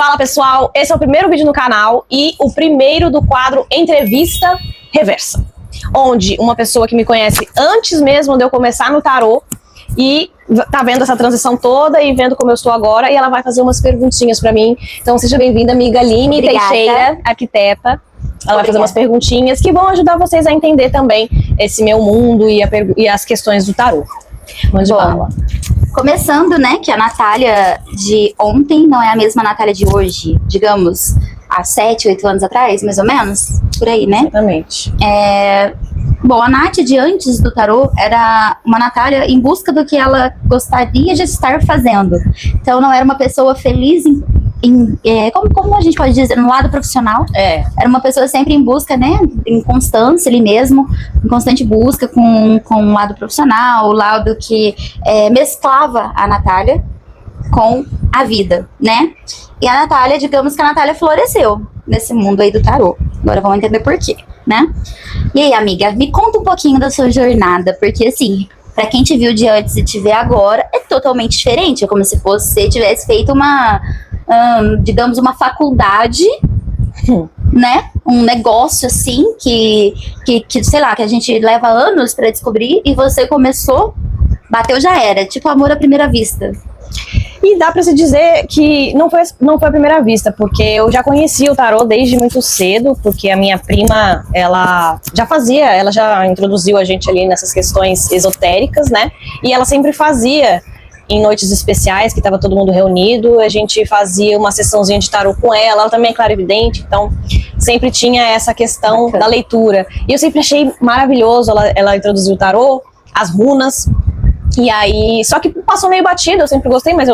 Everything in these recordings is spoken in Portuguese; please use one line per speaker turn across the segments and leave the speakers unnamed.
Fala pessoal, esse é o primeiro vídeo no canal e o primeiro do quadro Entrevista Reversa, onde uma pessoa que me conhece antes mesmo de eu começar no tarô e tá vendo essa transição toda e vendo como eu estou agora, e ela vai fazer umas perguntinhas pra mim. Então seja bem-vinda, amiga Aline Teixeira, arquiteta. Ela vai fazer umas perguntinhas que vão ajudar vocês a entender também esse meu mundo e as questões do tarô. Mande bala.
Começando, né, que a Natália de ontem não é a mesma Natália de hoje, digamos, há 7, 8 anos atrás, mais ou menos, por aí, né?
Exatamente.
Bom, a Nath de antes do tarô era uma Natália em busca do que ela gostaria de estar fazendo. Então não era uma pessoa feliz como a gente pode dizer, no lado profissional. Era uma pessoa sempre em busca, né, em constância ali mesmo, em constante busca com o lado profissional, o lado que mesclava a Natália com a vida, né? E a Natália, digamos que a Natália floresceu nesse mundo aí do tarô. Agora vamos entender por quê, né? E aí, amiga, me conta um pouquinho da sua jornada, porque assim, pra quem te viu de antes e te vê agora, é totalmente diferente. É como se você tivesse feito uma, digamos, uma faculdade, né? Um negócio assim, que sei lá, que a gente leva anos pra descobrir, e você começou, bateu, já era. Tipo amor à primeira vista.
E dá pra se dizer que não foi à primeira vista, porque eu já conhecia o tarô desde muito cedo, porque a minha prima, ela já introduziu a gente ali nessas questões esotéricas, né? E ela sempre fazia, em noites especiais, que estava todo mundo reunido, a gente fazia uma sessãozinha de tarô com ela também é clarividente, então sempre tinha essa questão da leitura. E eu sempre achei maravilhoso, ela introduziu o tarô, as runas. E aí, só que passou meio batido, eu sempre gostei, mas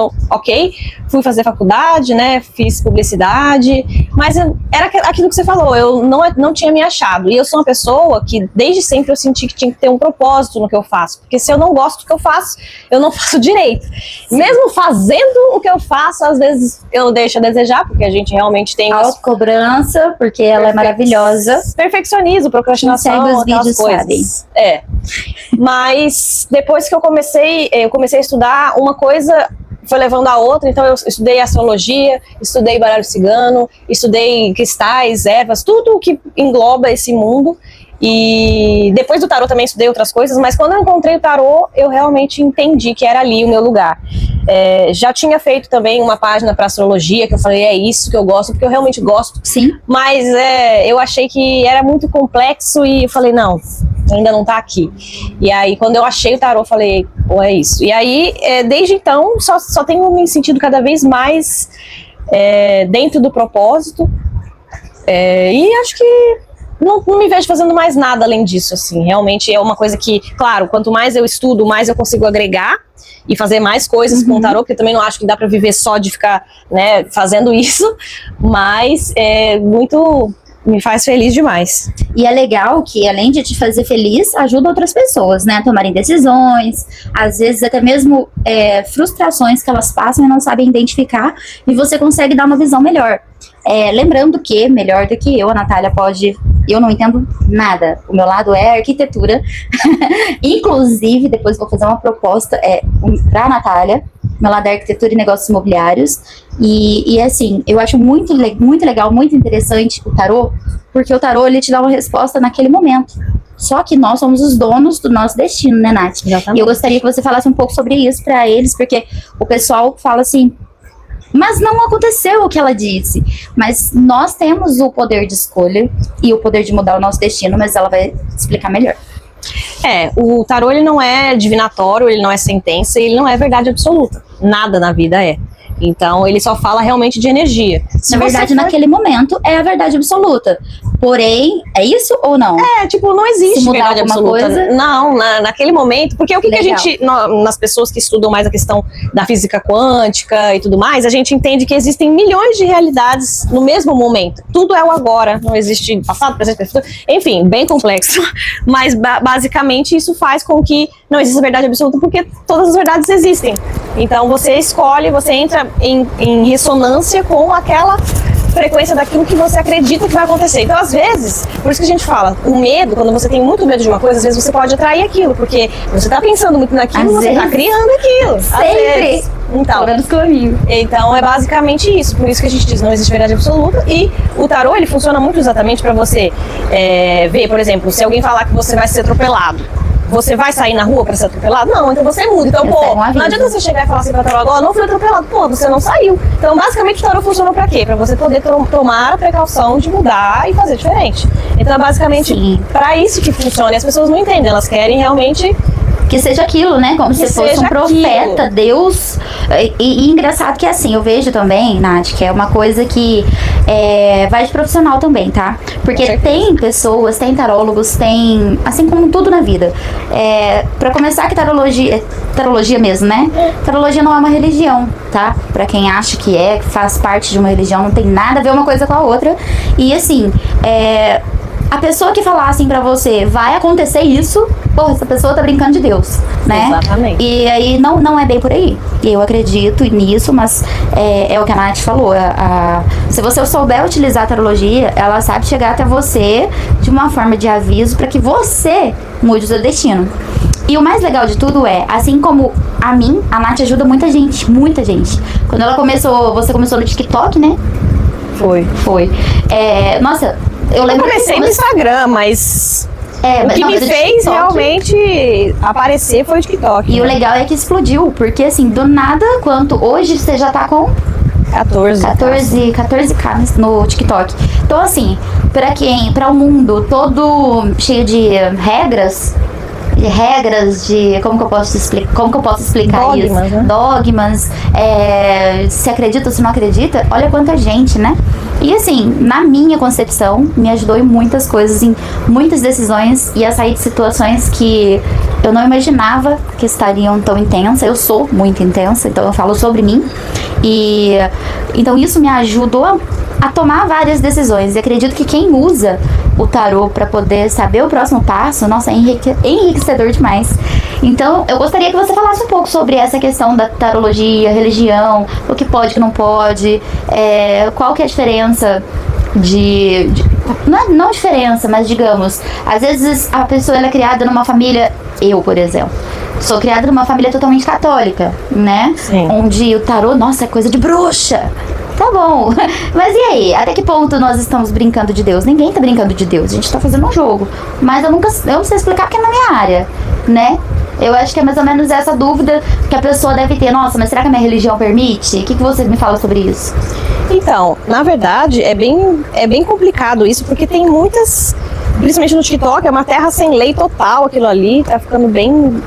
fui fazer faculdade, né, fiz publicidade, mas era aquilo que você falou, eu não tinha me achado, e eu sou uma pessoa que desde sempre eu senti que tinha que ter um propósito no que eu faço, porque se eu não gosto do que eu faço direito. Sim. Mesmo fazendo o que eu faço, às vezes eu deixo a desejar, porque a gente realmente tem
autocobrança, porque ela é maravilhosa.
Perfeccionismo, procrastinação, aquelas coisas. Mas depois que eu comecei a estudar, uma coisa foi levando a outra, então eu estudei astrologia, estudei baralho cigano, estudei cristais, ervas, tudo o que engloba esse mundo. E depois do tarô também estudei outras coisas, mas quando eu encontrei o tarô, eu realmente entendi que era ali o meu lugar. Já tinha feito também uma página para astrologia, que eu falei, é isso que eu gosto, porque eu realmente gosto.
Sim.
Mas eu achei que era muito complexo e eu falei, não, ainda não tá aqui. E aí, quando eu achei o tarô, eu falei, pô, é isso. E aí, desde então, só tenho me sentido cada vez mais dentro do propósito. E acho que não me vejo fazendo mais nada além disso, assim. Realmente é uma coisa que, claro, quanto mais eu estudo, mais eu consigo agregar e fazer mais coisas com o tarô, porque eu também não acho que dá pra viver só de ficar, né, fazendo isso, mas me faz feliz demais.
E é legal que, além de te fazer feliz, ajuda outras pessoas, né, a tomarem decisões, às vezes até mesmo frustrações que elas passam e não sabem identificar, e você consegue dar uma visão melhor. Lembrando que, melhor do que eu, a Natália eu não entendo nada, o meu lado é arquitetura, inclusive, depois vou fazer uma proposta pra Natália, meu lado é arquitetura e negócios imobiliários, e assim, eu acho muito legal, muito interessante o tarô, porque o tarô, ele te dá uma resposta naquele momento. Só que nós somos os donos do nosso destino, né, Nath? Exatamente. E eu gostaria que você falasse um pouco sobre isso pra eles, porque o pessoal fala assim, mas não aconteceu o que ela disse. Mas nós temos o poder de escolha e o poder de mudar o nosso destino, mas ela vai explicar melhor.
O tarô, ele não é divinatório, ele não é sentença, ele não é verdade absoluta. Nada na vida é. Então, ele só fala realmente de energia.
Na verdade, naquele momento, é a verdade absoluta. Porém, é isso ou não?
Não existe verdade absoluta.
Coisa...
Não, naquele momento. Porque o que a gente, nas pessoas que estudam mais a questão da física quântica e tudo mais, a gente entende que existem milhões de realidades no mesmo momento. Tudo é o agora. Não existe passado, presente, futuro. Enfim, bem complexo. Mas, basicamente, isso faz com que não exista verdade absoluta, porque todas as verdades existem. Então, você escolhe, você entra em ressonância com aquela frequência daquilo que você acredita que vai acontecer. Então, às vezes, por isso que a gente fala, o medo, quando você tem muito medo de uma coisa, às vezes você pode atrair aquilo, porque você tá pensando muito naquilo, você tá criando aquilo.
Sempre.
Então,
pelo menos comigo.
Então é basicamente isso, por isso que a gente diz não existe verdade absoluta, e o tarô ele funciona muito exatamente para você ver, por exemplo, se alguém falar que você vai ser atropelado, você vai sair na rua para ser atropelado? Não, então você muda. Então, pô, não adianta você chegar e falar assim pra tarô agora, não fui atropelado, pô, você não saiu. Então, basicamente, o tarô funciona pra quê? Pra você poder tomar a precaução de mudar e fazer diferente. Então, é basicamente pra isso que funciona. E as pessoas não entendem, elas querem realmente
que seja aquilo, né? Como se fosse um profeta, aquilo. Deus. E engraçado que assim, eu vejo também, Nath, que é uma coisa que vai de profissional também, tá? Porque tem pessoas, tem tarólogos, tem, assim como tudo na vida. Pra começar, que tarologia mesmo, né? Tarologia não é uma religião, tá? Pra quem acha que faz parte de uma religião, não tem nada a ver uma coisa com a outra. E assim, a pessoa que falar assim pra você, vai acontecer isso, porra, essa pessoa tá brincando de Deus, né?
Exatamente.
E aí não é bem por aí. Eu acredito nisso, mas é o que a Nath falou. Se você souber utilizar a tarologia, ela sabe chegar até você de uma forma de aviso pra que você mude o seu destino. E o mais legal de tudo assim como a mim, a Nath ajuda muita gente, muita gente. Quando ela começou, você começou no TikTok, né? Foi. Nossa, eu lembro.
Eu comecei no Instagram, mas o que me fez realmente aparecer foi o TikTok.
E o legal é que explodiu, porque assim, do nada, quanto hoje você já tá com 14k no TikTok. Então assim, para o mundo todo cheio de regras de como que eu posso explicar
Dogmas,
isso?
Né?
Dogmas, se acredita ou se não acredita, olha quanta gente, né? E assim, na minha concepção, me ajudou em muitas coisas, em muitas decisões e a sair de situações que eu não imaginava que estariam tão intensas. Eu sou muito intensa, então eu falo sobre mim. E então isso me ajudou a tomar várias decisões. E acredito que quem usa o tarô para poder saber o próximo passo, nossa, é enriquecedor demais. Então, eu gostaria que você falasse um pouco sobre essa questão da tarologia, religião, o que pode, o que não pode, qual que é a diferença não diferença, mas digamos, às vezes a pessoa ela é criada numa família, eu, por exemplo, sou criada numa família totalmente católica, né?
Sim.
Onde o tarô, nossa, é coisa de bruxa. Tá bom, mas e aí? Até que ponto nós estamos brincando de Deus? Ninguém tá brincando de Deus, a gente tá fazendo um jogo. Mas eu não sei explicar porque é na minha área, né? Eu acho que é mais ou menos essa dúvida que a pessoa deve ter. Nossa, mas será que a minha religião permite? O que você me fala sobre isso?
Então, na verdade, é bem complicado isso, porque tem muitas, principalmente no TikTok, é uma terra sem lei total aquilo ali, tá ficando bem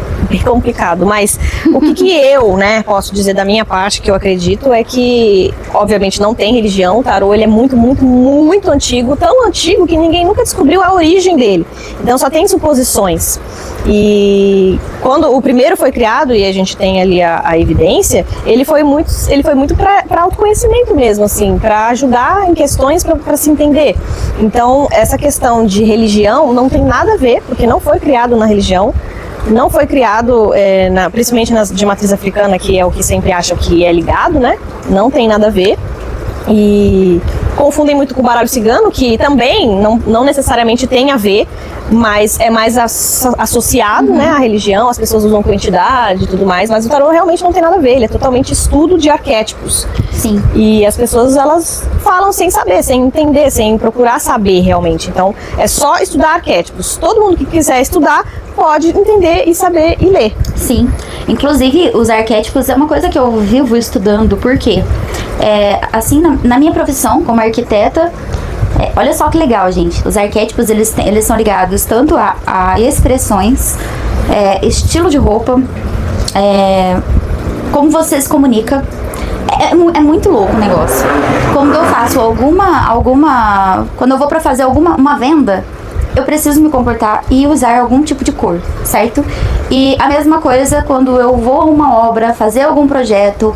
complicado. Mas o que eu, né, posso dizer da minha parte, que eu acredito, é que, obviamente, não tem religião. O tarô, ele é muito, muito, muito antigo, tão antigo que ninguém nunca descobriu a origem dele. Então, só tem suposições. E quando o primeiro foi criado, e a gente tem ali a evidência, ele foi muito para autoconhecimento mesmo, assim, para ajudar em questões para se entender. Então, essa questão de religião não tem nada a ver, porque não foi criado na religião, não foi criado, principalmente de matriz africana, que é o que sempre acham que é ligado, né? Não tem nada a ver. E confundem muito com o baralho cigano, que também não necessariamente tem a ver, mas é mais associado, né, à religião, as pessoas usam com entidade e tudo mais, mas o tarô realmente não tem nada a ver, ele é totalmente estudo de arquétipos.
Sim.
E as pessoas, elas falam sem saber, sem entender, sem procurar saber realmente. Então, é só estudar arquétipos. Todo mundo que quiser estudar pode entender e saber e ler.
Sim. Inclusive, os arquétipos é uma coisa que eu vivo estudando, porque assim, na minha profissão como arquiteta, olha só que legal, gente. Os arquétipos, eles são ligados tanto a expressões, estilo de roupa, como você se comunica. É muito louco o negócio. Quando eu faço quando eu vou pra fazer uma venda, eu preciso me comportar e usar algum tipo de cor, certo? E a mesma coisa quando eu vou a uma obra, fazer algum projeto,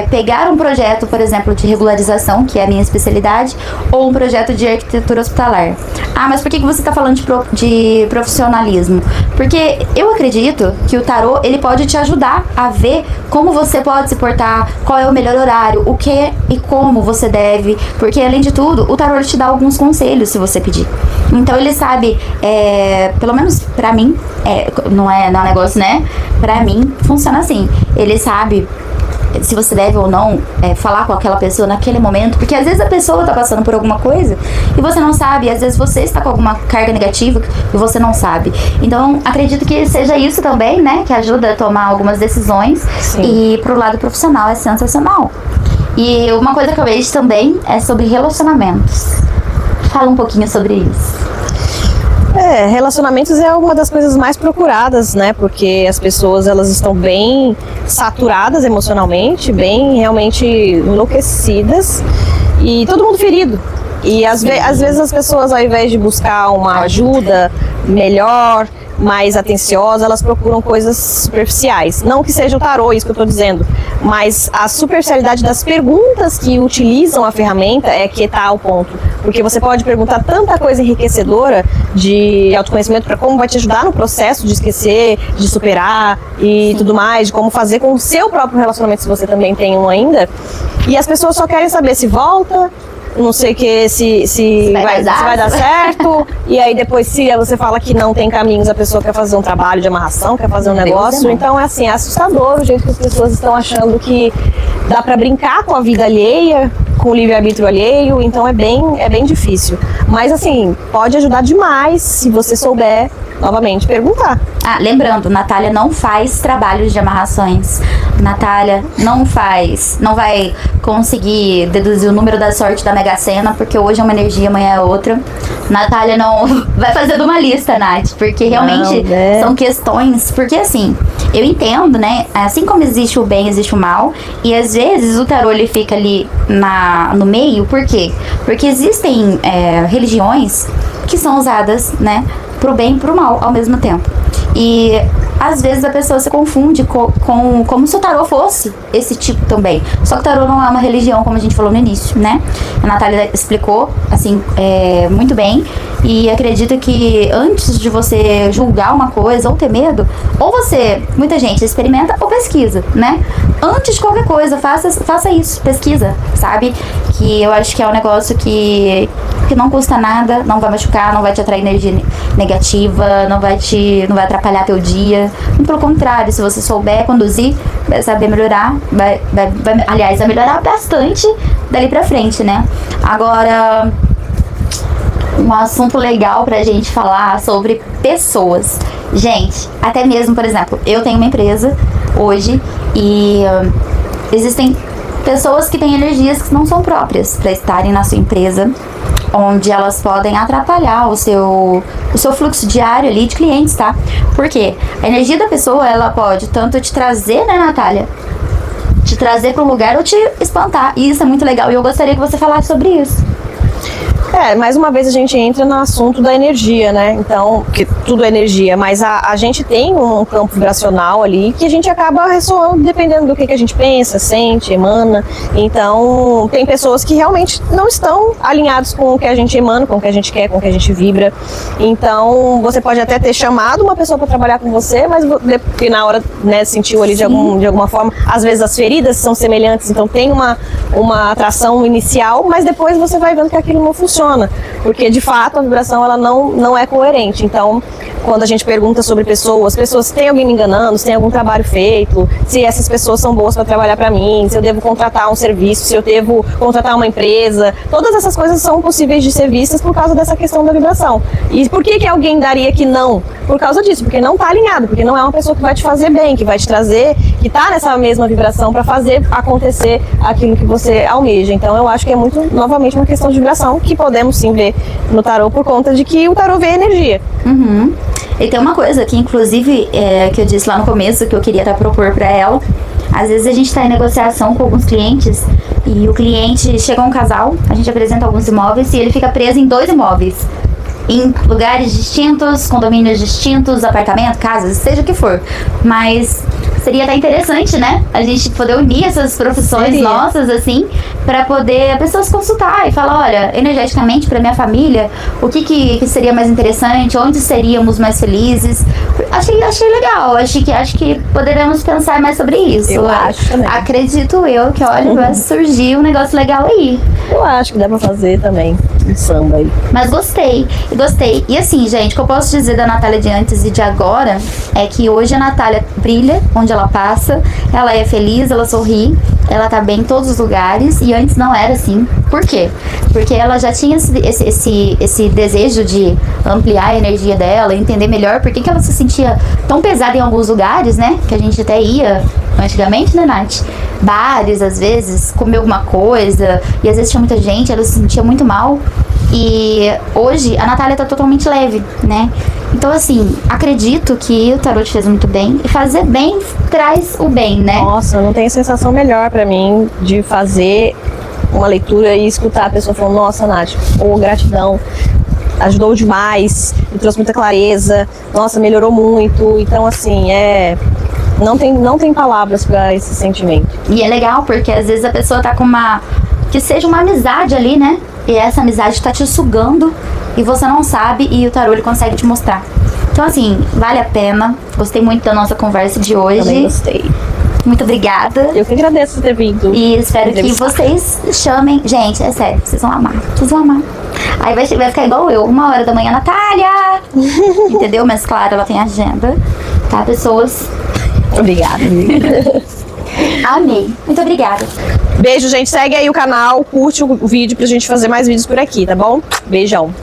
pegar um projeto, por exemplo, de regularização, que é a minha especialidade, ou um projeto de arquitetura hospitalar. Ah, mas por que você está falando de profissionalismo? Porque eu acredito que o tarô, ele pode te ajudar a ver como você pode se portar, qual é o melhor horário, o que e como você deve, porque além de tudo, o tarô ele te dá alguns conselhos se você pedir. Então ele sabe, pelo menos pra mim, não é um negócio, né? Pra mim, funciona assim. Ele sabe se você deve ou não falar com aquela pessoa naquele momento, porque às vezes a pessoa tá passando por alguma coisa e você não sabe, às vezes você está com alguma carga negativa e você não sabe. Então, acredito que seja isso também, né, que ajuda a tomar algumas decisões. Sim. E pro lado profissional é sensacional. E uma coisa que eu vejo também é sobre relacionamentos. Fala um pouquinho sobre isso.
Relacionamentos é uma das coisas mais procuradas, né? Porque as pessoas, elas estão bem saturadas emocionalmente, bem realmente enlouquecidas e todo mundo ferido. E às vezes as pessoas, ao invés de buscar uma ajuda melhor, mais atenciosa, elas procuram coisas superficiais. Não que seja o tarô, isso que eu estou dizendo, mas a superficialidade das perguntas que utilizam a ferramenta é que está ao ponto. Porque você pode perguntar tanta coisa enriquecedora de autoconhecimento para como vai te ajudar no processo de esquecer, de superar e tudo mais, de como fazer com o seu próprio relacionamento, se você também tem um ainda. E as pessoas só querem saber se volta, não sei o que, se vai dar certo, e aí depois se você fala que não tem caminhos, a pessoa quer fazer um trabalho de amarração, quer fazer um negócio, então é assim, é assustador o jeito que as pessoas estão achando que dá pra brincar com a vida alheia, com o livre-arbítrio alheio, então é bem difícil. Mas assim, pode ajudar demais se você souber, novamente, perguntar.
Lembrando, Natália não faz trabalhos de amarrações. Natália não vai conseguir deduzir o número da sorte da Mega Sena, porque hoje é uma energia, amanhã é outra. Natália não vai fazer de uma lista, Nath, porque realmente são questões, porque assim, eu entendo, né, assim como existe o bem, existe o mal, e às vezes o tarô ele fica ali no meio, por quê? Porque existem religiões que são usadas, né, pro bem e pro mal ao mesmo tempo. E às vezes a pessoa se confunde como se o tarô fosse esse tipo também. Só que o tarô não é uma religião, como a gente falou no início, né? A Natália explicou, assim, muito bem. E acredito que antes de você julgar uma coisa ou ter medo, ou você, muita gente experimenta ou pesquisa, né? Antes de qualquer coisa, faça isso, pesquisa, sabe? Que eu acho que é um negócio que não custa nada, não vai machucar, não vai te atrair energia negativa, não vai atrapalhar teu dia. Pelo contrário, se você souber conduzir, vai saber melhorar, aliás, vai melhorar bastante dali pra frente, né? Agora, um assunto legal pra gente falar sobre pessoas. Gente, até mesmo, por exemplo, eu tenho uma empresa hoje e existem pessoas que têm energias que não são próprias para estarem na sua empresa, onde elas podem atrapalhar o seu fluxo diário ali de clientes, tá? Porque a energia da pessoa, ela pode tanto te trazer, né, Natália? Te trazer para um lugar ou te espantar. E isso é muito legal. E eu gostaria que você falasse sobre isso.
Mais uma vez a gente entra no assunto da energia, né? Então, porque tudo é energia, mas a gente tem um campo vibracional ali que a gente acaba ressoando dependendo do que a gente pensa, sente, emana. Então, tem pessoas que realmente não estão alinhados com o que a gente emana, com o que a gente quer, com o que a gente vibra. Então, você pode até ter chamado uma pessoa para trabalhar com você, mas porque na hora, né, sentiu ali de alguma forma, às vezes as feridas são semelhantes, então tem uma atração inicial, mas depois você vai vendo que aquilo não funciona. Porque de fato a vibração ela não é coerente. Então, quando a gente pergunta sobre pessoas, se tem alguém me enganando, se tem algum trabalho feito, se essas pessoas são boas para trabalhar para mim, se eu devo contratar um serviço, se eu devo contratar uma empresa, todas essas coisas são possíveis de ser vistas por causa dessa questão da vibração. E por que alguém daria que não? Por causa disso, porque não está alinhado, porque não é uma pessoa que vai te fazer bem, que vai te trazer, que está nessa mesma vibração para fazer acontecer aquilo que você almeja. Então eu acho que é muito, novamente, uma questão de vibração que podemos sim ver no tarô por conta de que o tarô vê energia.
Uhum. E tem uma coisa que, inclusive, que eu disse lá no começo, que eu queria propor para ela. Às vezes a gente está em negociação com alguns clientes e o cliente chega a um casal, a gente apresenta alguns imóveis e ele fica preso em 2 imóveis. Em lugares distintos, condomínios distintos, apartamentos, casas, seja o que for. Mas seria até interessante, né? A gente poder unir essas profissões nossas, assim, para poder a pessoa se consultar e falar, olha, energeticamente para minha família, o que seria mais interessante, onde seríamos mais felizes. Achei legal, acho que poderemos pensar mais sobre isso.
Eu acho também.
Acredito eu que, olha, vai surgir um negócio legal aí.
Eu acho que dá pra fazer também. um samba aí.
Mas gostei. E assim, gente, o que eu posso dizer da Natália de antes e de agora é que hoje a Natália brilha onde ela passa, ela é feliz, ela sorri, ela tá bem em todos os lugares, e antes não era assim. Por quê? Porque ela já tinha esse desejo de ampliar a energia dela, entender melhor por que ela se sentia tão pesada em alguns lugares, né? Que a gente até ia antigamente, né, Nath? Bares, às vezes, comer alguma coisa, e às vezes tinha muita gente, ela se sentia muito mal. E hoje a Natália tá totalmente leve, né? Então, assim, acredito que o tarô te fez muito bem. E fazer bem traz o bem, né?
Nossa, não tem sensação melhor pra mim de fazer uma leitura e escutar a pessoa falando: nossa, Nath, gratidão, ajudou demais, me trouxe muita clareza, nossa, melhorou muito. Então, assim, não tem palavras pra esse sentimento.
E é legal porque às vezes a pessoa tá com que seja uma amizade ali, né? E essa amizade tá te sugando e você não sabe, e o tarô ele consegue te mostrar. Então, assim, vale a pena. Gostei muito da nossa conversa de hoje.
Também gostei.
Muito obrigada.
Eu que agradeço por ter vindo.
E espero que vocês chamem. Gente, é sério, vocês vão amar. Vocês vão amar. Aí vai ficar igual eu, 1h da manhã, Natália! Entendeu? Mas claro, ela tem agenda. Tá, pessoas?
Obrigada.
Amei. Muito obrigada.
Beijo, gente. Segue aí o canal, curte o vídeo pra gente fazer mais vídeos por aqui, tá bom? Beijão.